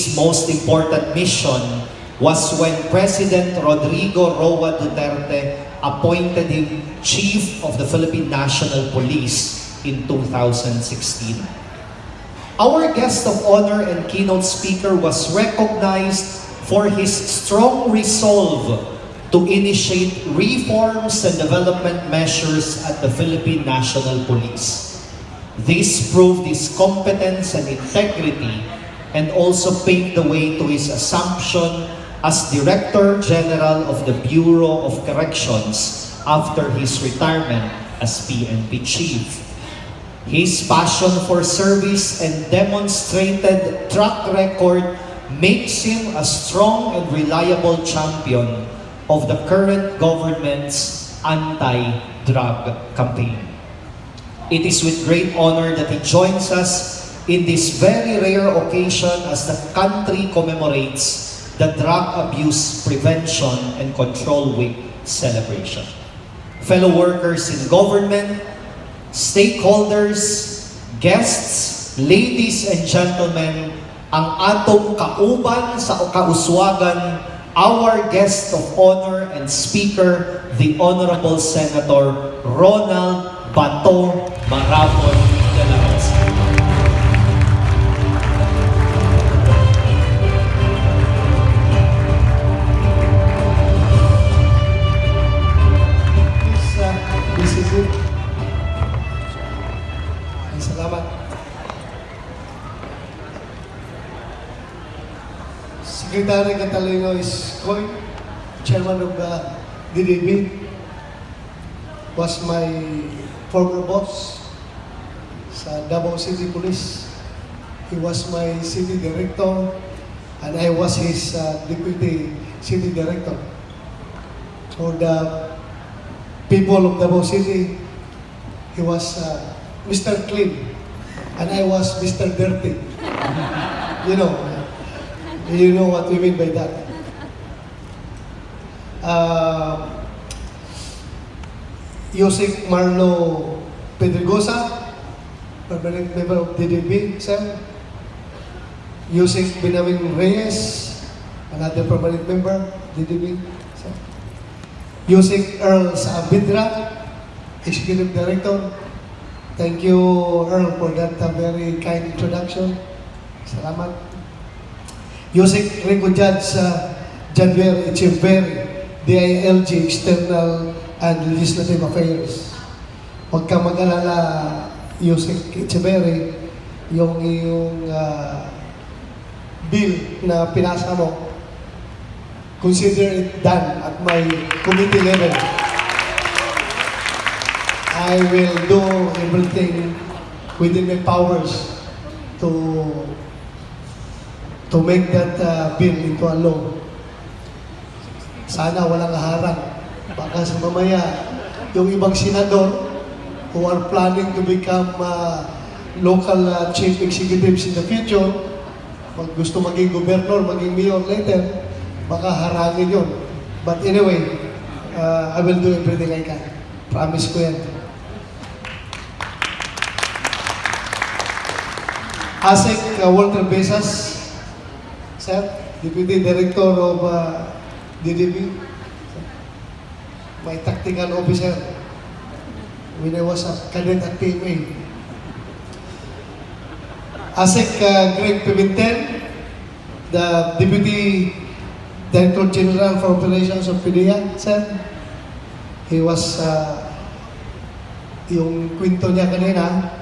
his most important mission was when President Rodrigo Roa Duterte appointed him Chief of the Philippine National Police in 2016. Our guest of honor and keynote speaker was recognized for his strong resolve to initiate reforms and development measures at the Philippine National Police. This proved his competence and integrity and also paved the way to his assumption as Director General of the Bureau of Corrections after his retirement as PNP Chief. His passion for service and demonstrated track record makes him a strong and reliable champion of the current government's anti-drug campaign. It is with great honor that he joins us in this very rare occasion as the country commemorates the Drug Abuse Prevention and Control Week celebration. Fellow workers in government, stakeholders, guests, ladies and gentlemen, ang atong kauban sa kauswagan, our guest of honor and speaker, the Honorable Senator Ronald Bato Marabon de la Rosa. Salamat. Secretary Catalino is Coy, Chairman of the DDB, was my former boss sa Davao City Police. He was my city director and I was his deputy city director. For the people of Davao City, he was Mr. Clean and I was Mr. Dirty. You know what we mean by that. Yusik Marlo Pedregosa, permanent member of DDB, sir. Yusik Benjamin Reyes, another permanent member, DDB, sir. Yusik Earl Saavedra, Executive Director. Thank you, Earl, for that very kind introduction. Salamat. Yusik Ringo Judge Janvier Echeverry, DILG External and Legislative Affairs. Huwag ka mag-alala, Yusik Echeverry, yung iyong bill na pinasa mo, consider it done at my committee level. I will do everything within my powers to make that bill into a law. Sana walang harang. Baka sa mamaya, yung ibang senador who are planning to become local chief executives in the future, pag gusto maging governor, maging mayor later, baka harangin yun. But anyway, I will do everything I can. Promise ko yan. ASEC Walter Besas, sir, Deputy Director of DDB, my tactical officer when I was a cadet at PMA. ASEC Greg Pimentel, the Deputy Director General for Operations of PDEA, sir. He was, yung kwento niya kanina,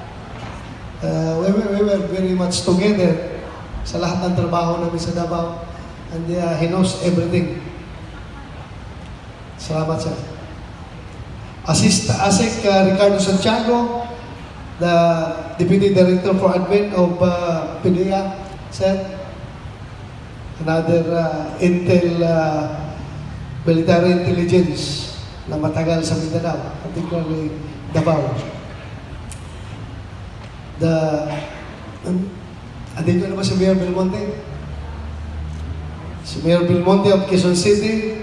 we were very much together sa lahat ng trabaho namin sa Davao, and he knows everything. Salamat, sir. ASEC Ricardo Santiago, the Deputy Director for Admin of PDEA, sir. Another Intel military intelligence na matagal sa Mindanao, particularly Davao. Andito na ba si Mayor Belmonte? Si Mayor Belmonte of Quezon City,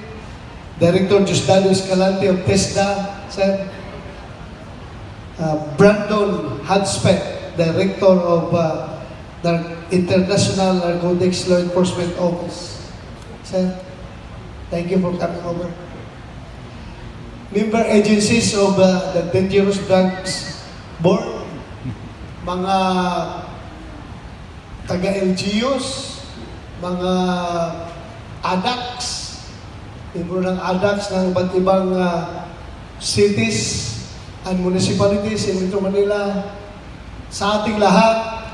Director Justado Escalante of TESDA, sir. Brandon Hadspet, Director of International Narcotics Law Enforcement Office. Sir, thank you for coming over. Member agencies of the Dangerous Drugs Board, mga taga-LGUs, mga ADACs, membro ng ADACs ng iba't ibang cities and municipalities in Metro Manila, sa ating lahat,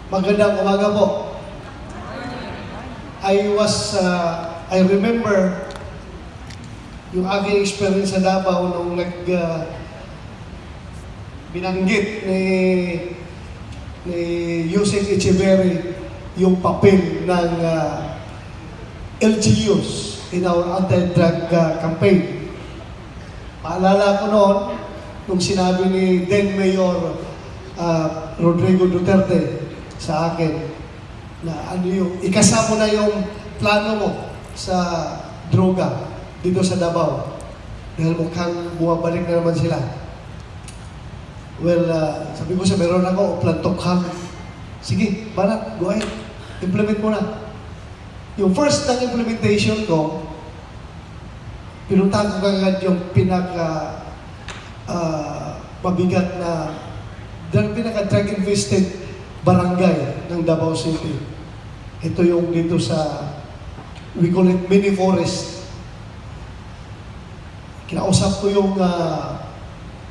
magandang umaga po. I remember yung aking experience sa Davao nung binanggit ni Yusek Echeverry yung papel ng LGUs in our anti-drug campaign. Paalala ko noon, nung sinabi ni then Mayor Rodrigo Duterte sa akin na ano yung, ikasama na yung plano mo sa droga dito sa Davao. Dahil mukhang bumabalik na naman sila. Well, sabi ko sa meron ako, plantokhang. Sige, Barat, go ahead. Implement mo na. Yung first ng implementation ko, pinuntahan ko kagad yung mabigat na pinaka-drug-infested barangay ng Davao City. Ito yung dito sa, we call it mini forest. Kinausap ko yung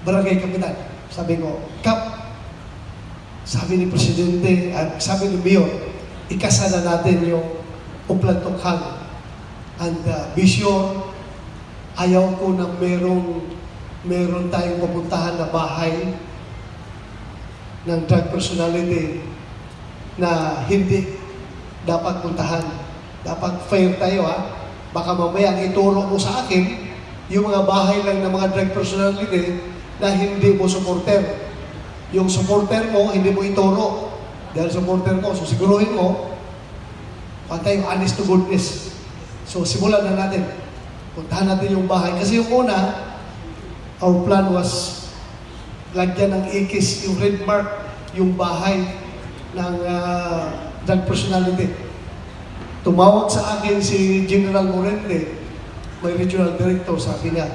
barangay kapitan. Sabi ko, Kap, sabi ni Presidente at sabi ni Mayor, ikasa na natin yung uplantokhang. And be sure, ayaw ko na meron tayong pupuntahan na bahay ng drug personality na hindi dapat puntahan. Dapat fair tayo Baka mamaya ituro mo sa akin yung mga bahay lang ng mga drug personality na hindi mo supporter. Yung supporter mo, hindi mo ituro. Dahil supporter mo, so siguruhin mo, pantay yung honest to goodness. So simulan na natin. Puntahan natin yung bahay. Kasi yung una, our plan was lagyan ng ikis, yung red mark, yung bahay ng drug personality. Tumawag sa akin si General Morente, may regional director, sabi niya,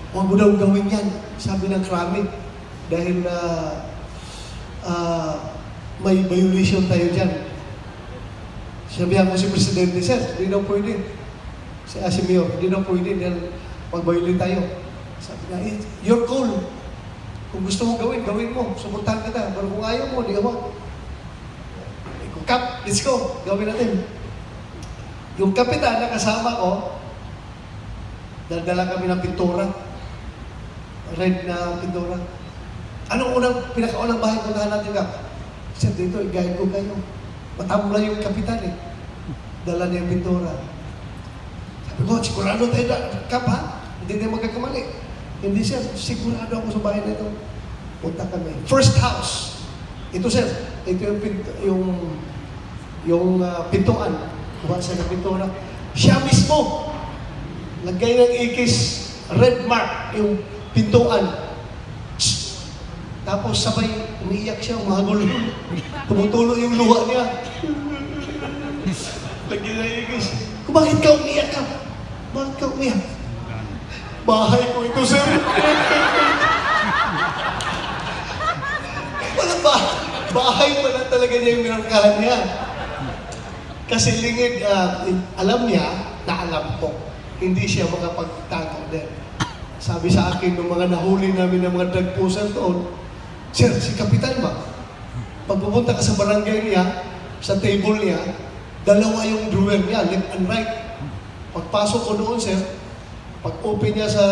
huwag mo daw gawin yan, sabi ng krami, dahil may violation tayo dyan. Sabihan ko si Presidente, sir, hindi daw pwede. Si Mayor, hindi daw pwede dahil pag-violate tayo. Sabi niya, your call. Kung gusto mo gawin, gawin mo. Suportahan kita. Pero kung ayaw mo, di ka mo. Kap, let's go. Gawin natin. Yung kapitan na kasama ko, dala kami ng pintura. Red na pintura. Anong pinakaunang bahay puntahan natin, Kap? Sir, dito, i-guide ko kayo. Matamla yung kapitan Dala niya yung pintura. Sabi ko, sigurado tayo Kap, Hindi tayo magkakamali. Hindi, sir, sigurado ako sa bahay na ito. Punta kami. First house. Ito, sir. Ito yung pintuan. Kuha siya ng pintura. Siya mismo. Lagay ng ikis, red mark, yung pintuan. Tapos sabay, umiiyak siya, umahagol. Tumutulo yung luha niya. Lagyan ng ikis. Bakit ka umiiyak ka? Bakit ka umiiyak? Bahay ko ito, sir. Bahay pala talaga niya yung minarkahan niya. Kasi lingid, alam niya na alam ko. Hindi siya makapagtago din. Sabi sa akin, ng mga nahuli namin ng mga drug pusher doon, sir, si Kapitan ba? Pag pupunta ka sa barangay niya, sa table niya, dalawa yung drawer niya, left and right. Pagpasok ko doon, sir, pag-open niya sa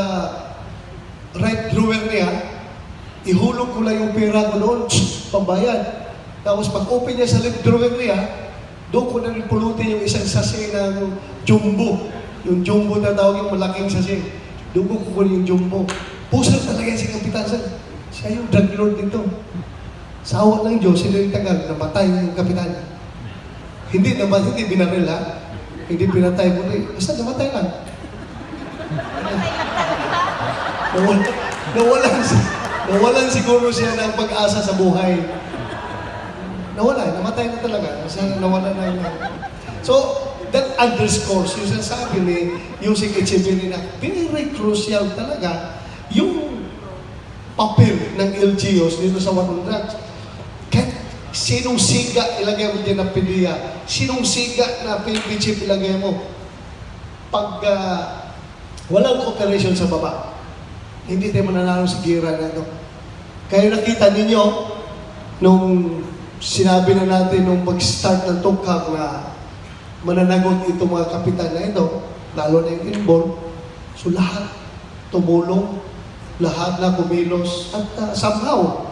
right drawer niya, ihulog ko lang yung pera ko doon, pambayad. Tapos pag-open niya sa left drawer niya, doon ko na rin pulutin yung isang sachet ng jumbo. Yung jumbo na tawag yung malaking sachet. Doon ko kukunin yung jumbo. Pusher talaga si Kapitan, sir. Siya yung drug lord dito. Sa awa ng Diyos, hindi yung tagal, namatay yung Kapitan. Hindi binaril Hindi pinatay mo rin. Basta namatay lang. Nawalan siguro siya ng pag-asa sa buhay. nawala, namatay na talaga. Kasi nawala na yun. So, that underscores yung sinasabi ni Yusek Echeverry na very crucial talaga yung papel ng LGUs dito sa war on drugs. Kahit sinong siga ilagay mo dyan ng PDEA, sinong siga na PNP chief ilagay mo, pag walang cooperation sa baba, hindi tayo mananalo sa gira na ito. Kaya nakita ninyo, nung sinabi na natin nung mag-start ng tukhang na mananagot itong mga kapitan na ito, lalo na yung inborn, so lahat tumulong, lahat na kumilos, at somehow,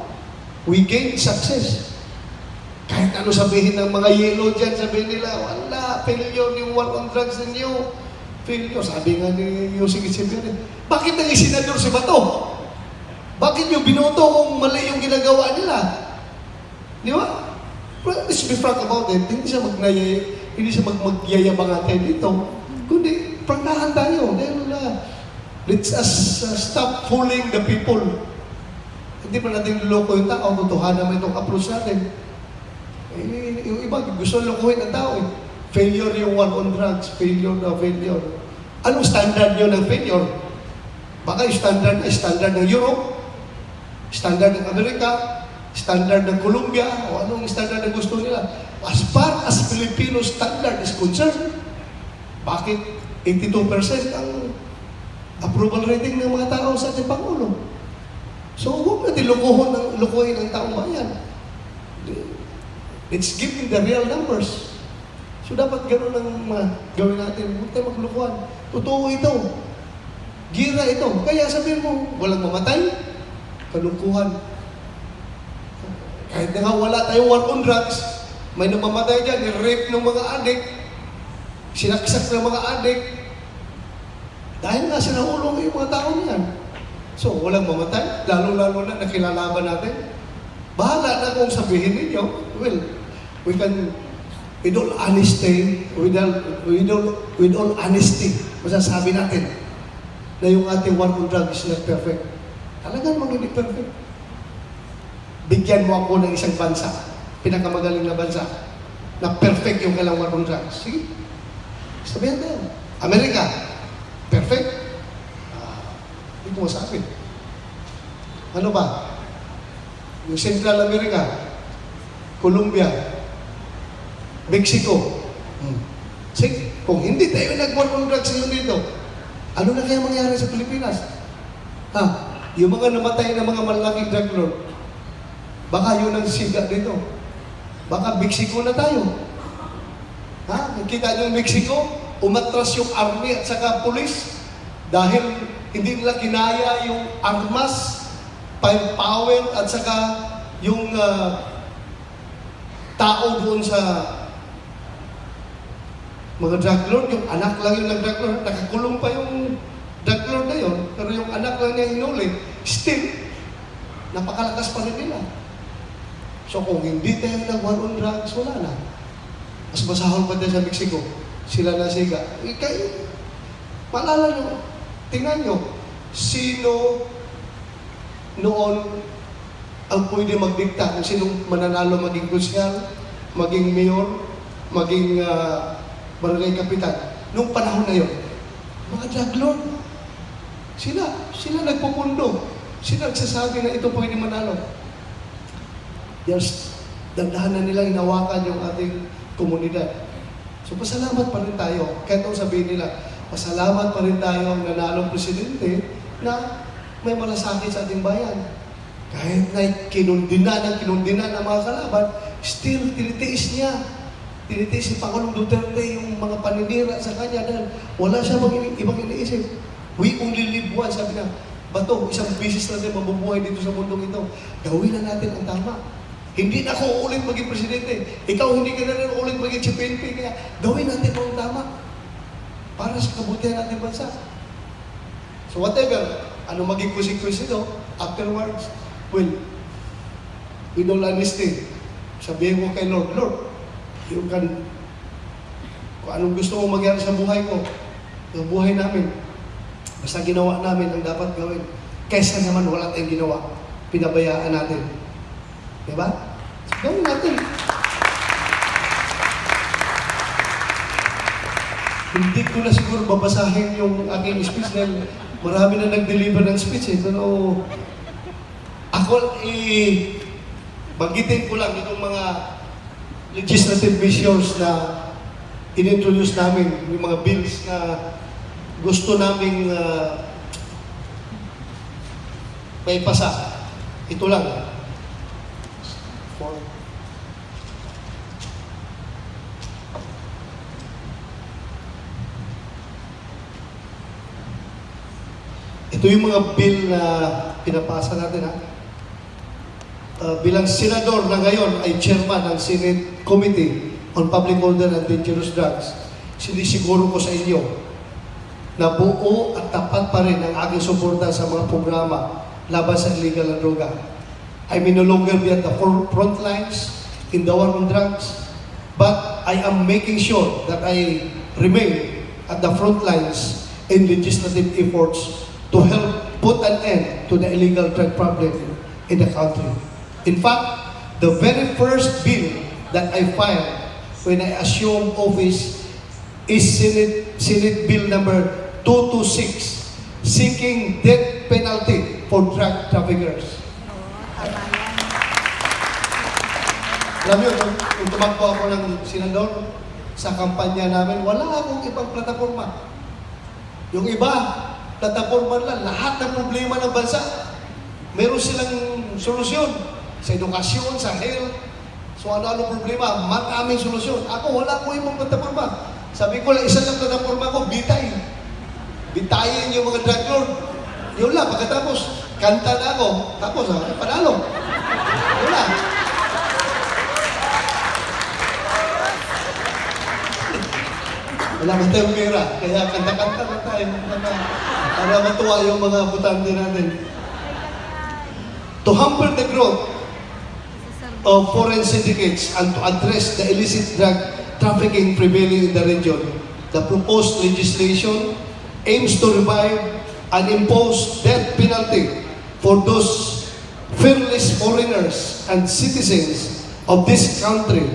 we gained success. Kahit ano sabihin ng mga yellow dyan, sabihin nila, wala, failure yung war on drugs ninyo. Failure, sabi nga ni Yusek Echeverry, bakit naging senador si Bato? Bakit yung binoto kung mali yung ginagawa nila? Di ba? Well, let's be frank about it. Hindi siya magyayabangatan dito. Kundi, prangkahan tayo. Dahil let's stop fooling the people. Hindi pa natin luloko yung tao. Tutuhanan mo itong approach natin. Yung iba, gusto lukuhin ang tao. Failure yung war on drugs. Failure na failure. Anong standard nyo ng failure? Baka yung standard ng Europe, standard ng Amerika, standard ng Colombia, o anong standard na gusto nila. As far as Filipino standard is concerned, bakit 82% ang approval rating ng mga tao sa ating Pangulo? So, huwag natin lukuhin ang taong bayan. Let's give them the real numbers. So, dapat gano'n ang gawin natin. Huwag tayo maglukuhan. Totoo ito. Gira ito. Kaya sabihin mo, walang mamatay, kalungkuhan. Kahit na nga wala tayong war on drugs, may namamatay dyan, i-rape ng mga adik, sinaksak ng mga adik, dahil nga sinahulong yung mga tao niyan. So, walang mamatay, lalo-lalo na nakilalaban natin. Bahala na kung sabihin ninyo, well, we can, with all honesty, with all honesty, masasabi natin na yung ating war on drugs is not perfect. Talagang hindi perfect. Bigyan mo ako ng isang bansa, pinakamagaling na bansa, na perfect yung kailang war on drugs. Sige, sabihin tayo. Amerika, perfect? Hindi ko masabi. Ano ba? Yung Central America, Colombia, Mexico. Sige, kung hindi tayo nag-war on drugs yun dito, ano na kaya mangyari sa Pilipinas? Yung mga namatay na mga malaking drug lord, baka yun ang siga dito. Baka Mexico na tayo. Nakita nyo yung Mexico, umatras yung army at saka police dahil hindi nila kinaya yung armas, firepower at saka yung tao doon sa mga drug lord, yung anak lang yung nag-drug lord, nakakulong pa yung drug lord na yun, pero yung anak lang niya hinuli, still, napakalakas pa rin nila. So kung hindi tayo nag-war on drugs, wala na. Mas masahol pa tayo sa Mexico. Sila na siga. Maalala nyo, tingnan nyo, sino noon ang pwede magdikta kung sinong mananalo maging konsyal, maging mayor, maging barangay kapitan. Nung panahon na yun, mga drug lord, sila nagpupundo. Sila nagsasabi na ito pwede manalo. Dandahan na nilang hinawakan yung ating komunidad. So, pasalamat pa rin tayo. Kahit nung sabihin nila, pasalamat pa rin tayo ang nanalong presidente na may malasakit sa ating bayan. Kahit na kinundina ng mga kalaban, still, tinitiis niya. Tinitiis si Pangulong Duterte yung mga paninira sa kanya dahil wala siya ibang iniisip. We only live once, sabi na, Bato, isang bisis natin mabubuhay dito sa mundong ito. Gawin na natin ang tama. Hindi na ako ulit maging presidente. Ikaw hindi ka na rin ulit maging chief PNP. Kaya gawin natin ang tama para sa kabutihan natin bansa. So whatever, ano maging consequence ito, afterwards, well, with all honesty, sabihin ko kay Lord, you can, kung anong gusto mong mangyari sa buhay ko, sa buhay namin, basta ginawa namin ang dapat gawin. Kaysa naman wala tayong ginawa, pinabayaan natin. Diba? So, gawin natin. Hindi ko na siguro babasahin yung aking speech dahil marami na nag-deliver ng speech eh. Pero ako, banggitin ko lang itong mga legislative measures na in-introduce namin, yung mga bills na gusto naming may pasa. Ito lang. Ito yung mga bill na pinapasa natin, ha? Bilang senador na ngayon ay chairman ng Senate Committee on Public Order and Dangerous Drugs, sinisiguro ko sa inyo na buo at tapat pa rin ang aking suporta sa mga programa laban sa illegal na droga. I may no longer be at the front lines in the war on drugs, but I am making sure that I remain at the front lines in legislative efforts to help put an end to the illegal drug problem in the country. In fact, the very first bill that I filed when I assumed office is Senate Bill number 226, seeking death penalty for drug traffickers. Alam niyo, nung tumakbo ako ng senador, sa kampanya namin, wala akong ibang plataforma. Yung iba, plataforma lang, lahat ng problema ng bansa, meron silang solusyon. Sa edukasyon, sa health, so ano-ano problema, maraming solusyon. Ako, wala akong ibang plataforma. Sabi ko lang, isa lang plataforma ko, bitay. Bitayin yung mga drug lord. Yun lang, pagkatapos, kanta na ako, tapos panalo. Yun lang. Wala mo tayong pera, kaya kanta-kanta na tayo para matuwa yung mga butante natin. To hamper the growth of foreign syndicates and to address the illicit drug trafficking prevailing in the region, the proposed legislation aims to revive and impose death penalty for those fearless foreigners and citizens of this country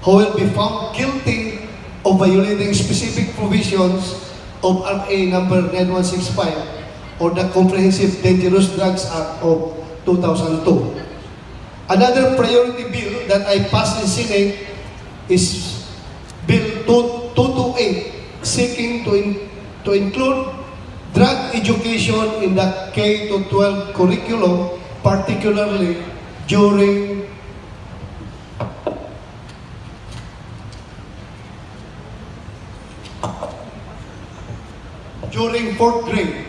who will be found guilty of violating specific provisions of RA number 9165 or the Comprehensive Dangerous Drugs Act of 2002. Another priority bill that I passed in Senate is Bill 228, seeking to include drug education in the K-12 curriculum, particularly during fourth grade.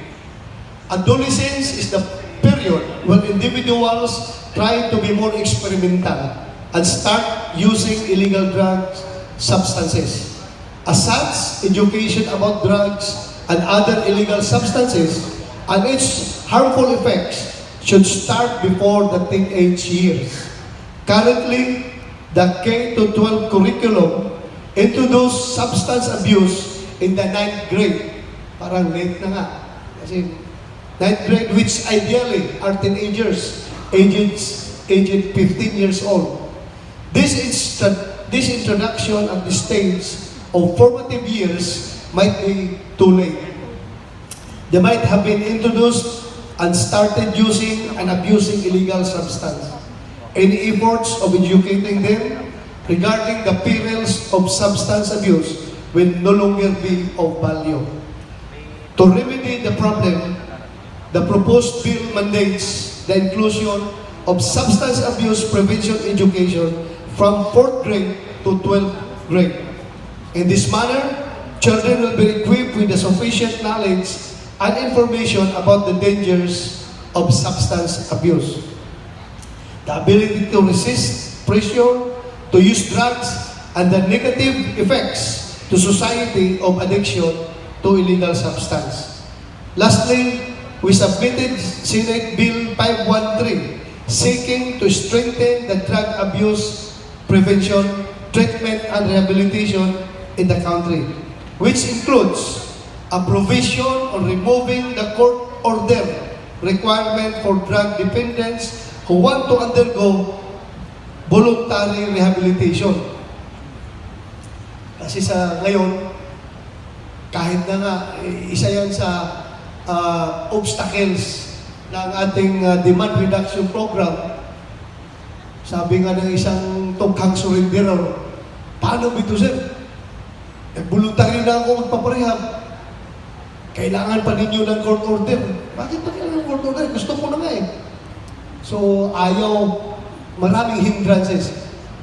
Adolescence is the period when individuals try to be more experimental and start using illegal drugs substances. As such, education about drugs and other illegal substances and its harmful effects should start before the teenage years. Currently, the K-12 curriculum introduces substance abuse in the 9th grade. Parang late na nga. Kasi 9th grade, which ideally are teenagers, aged 15 years old. This introduction at the stage of formative years might be too late. They might have been introduced and started using and abusing illegal substance. Any efforts of educating them regarding the perils of substance abuse will no longer be of value. To remedy the problem, the proposed bill mandates the inclusion of substance abuse prevention education from 4th grade to 12th grade. In this manner, children will be equipped with the sufficient knowledge and information about the dangers of substance abuse, the ability to resist pressure, to use drugs, and the negative effects to society of addiction to illegal substance. Lastly, we submitted Senate Bill 513 seeking to strengthen the drug abuse prevention, treatment, and rehabilitation in the country, which includes a provision on removing the court order requirement for drug dependents who want to undergo voluntary rehabilitation. Kasi sa ngayon, kahit na nga, isa yan sa obstacles ng ating demand reduction program. Sabi nga ng isang tughang surrenderer, paano bito sir? Voluntary na ako magpaparehab. Kailangan pa ninyo ng court order. Bakit pa kailangan ng court order? Gusto ko na nga eh. So, ayaw, maraming hindrances.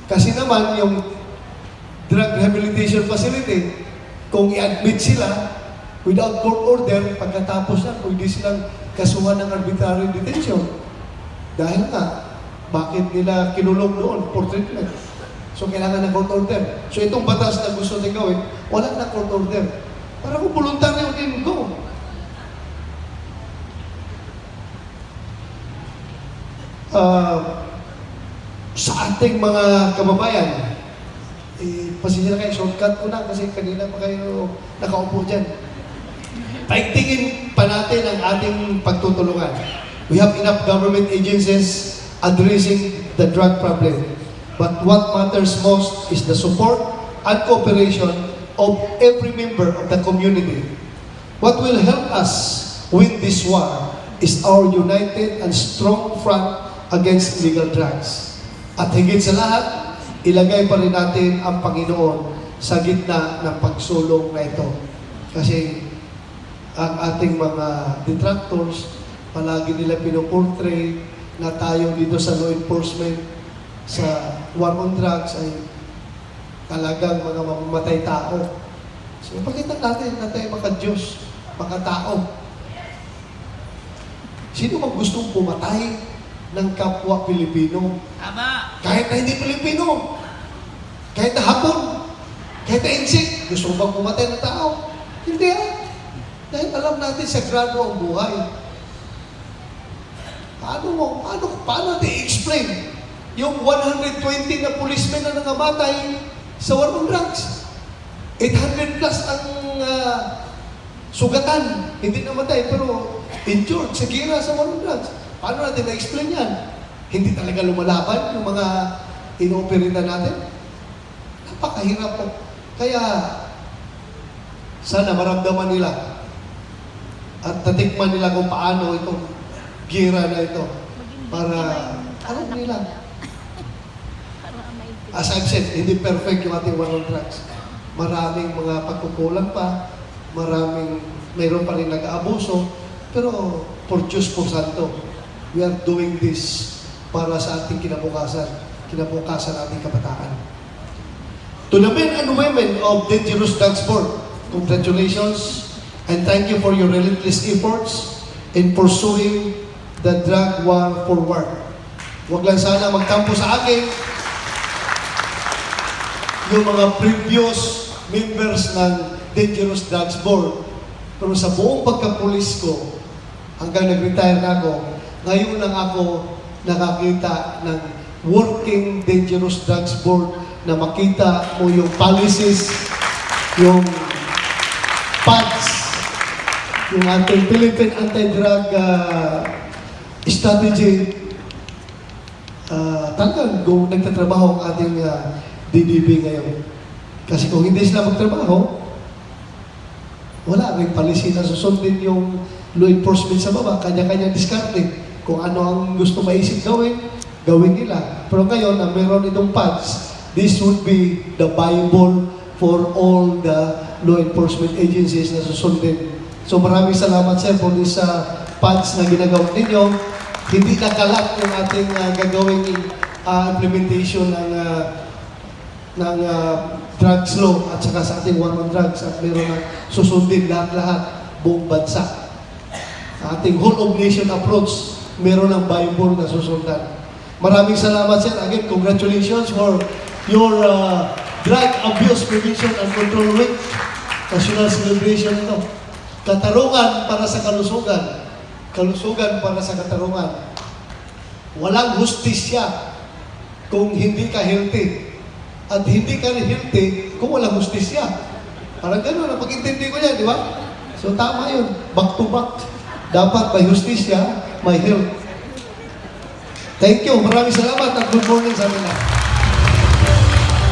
Kasi naman, yung drug rehabilitation facility, kung i-admit sila without court order, pagkatapos na, pwede silang kasuhan ng arbitrary detention. Dahil nga, bakit nila kinulong noon for treatment? So, kailangan ng court order. So, itong batas na gusto nila gawin, wala na court order. Para kung voluntaryo din go. Sa ating mga kababayan, pasensya na kayo, shortcut ko na kasi kanina pa kayo nakaupo dyan. Paigtingin pa natin ang ating pagtutulungan. We have enough government agencies addressing the drug problem. But what matters most is the support and cooperation of every member of the community. What will help us win this war is our united and strong front against illegal drugs. At higit sa lahat, ilagay pa rin natin ang Panginoon sa gitna ng pagsulong na ito. Kasi ang ating mga detractors, palagi nila pinuportray na tayo dito sa law enforcement, sa war on drugs ay talagang mga mamamatay tao. So, pakita natin na tayo maka-Diyos, maka-tao. Sino mang gustong pumatay ng kapwa Pilipino? Tama! Kahit na hindi Pilipino, kahit na Hapon, kahit na Insik, gusto mo bang pumatay ng tao? Hindi Dahil alam natin sagrado ang buhay. Paano natin i-explain yung 120 na policemen na nangamatay sa war on drugs? 800 plus ang sugatan, hindi namatay, pero injured sa gira sa war on drugs. Paano natin na-explain yan? Hindi talaga lumalaban yung mga inoperita natin? Napakahirap po. Kaya, sana maramdaman nila at tatikman nila kung paano itong gira na ito para, alam nila. As I've said, hindi perfect yung ating war on drugs. Maraming mga pagkukulang pa, mayroon pa rin nag-aabuso, pero por Diyos po Santo, we are doing this para sa ating kinabukasan ating kabataan. To the men and women of Dangerous Drugs Board, congratulations and thank you for your relentless efforts in pursuing the drug war forward. Huwag lang sana magtampo sa akin yung mga previous members ng Dangerous Drugs Board. Pero sa buong pagkapulis ko, hanggang nag-retire na ako, ngayon lang ako nakakita ng working Dangerous Drugs Board na makita mo yung policies, yung PADS, yung ating Philippine Anti-Drug Strategy. Talagang nagtatrabaho ang ating DDB ngayon. Kasi kung hindi sila magtrabaho, wala rin policy na susundin yung law enforcement sa baba, kanya-kanya diskarte. Kung ano ang gusto maisip gawin nila. Pero ngayon, na meron itong PADS, this would be the Bible for all the law enforcement agencies na susundin. So maraming salamat sir for this PADS na ginagawa ninyo. Hindi nakalat yung ating gagawing implementation ng drugs law at saka sa ating war on drugs at meron na susundin lahat-lahat buong bansa. Sa ating whole of nation approach, meron ng Bible na susundan. Maraming salamat sir. Again, congratulations for your Drug Abuse Prevention and Control Week. National celebration ito. Katarungan para sa kalusugan. Kalusugan para sa katarungan. Walang hustisya kung hindi ka healthy. At hindi ka healthy kung walang hustisya. Parang gano'n, pag-intindi ko yan, di ba? So tama yun. Back to back. Dapat may hustisya, may health. Thank you. Maraming salamat at good morning sa amin.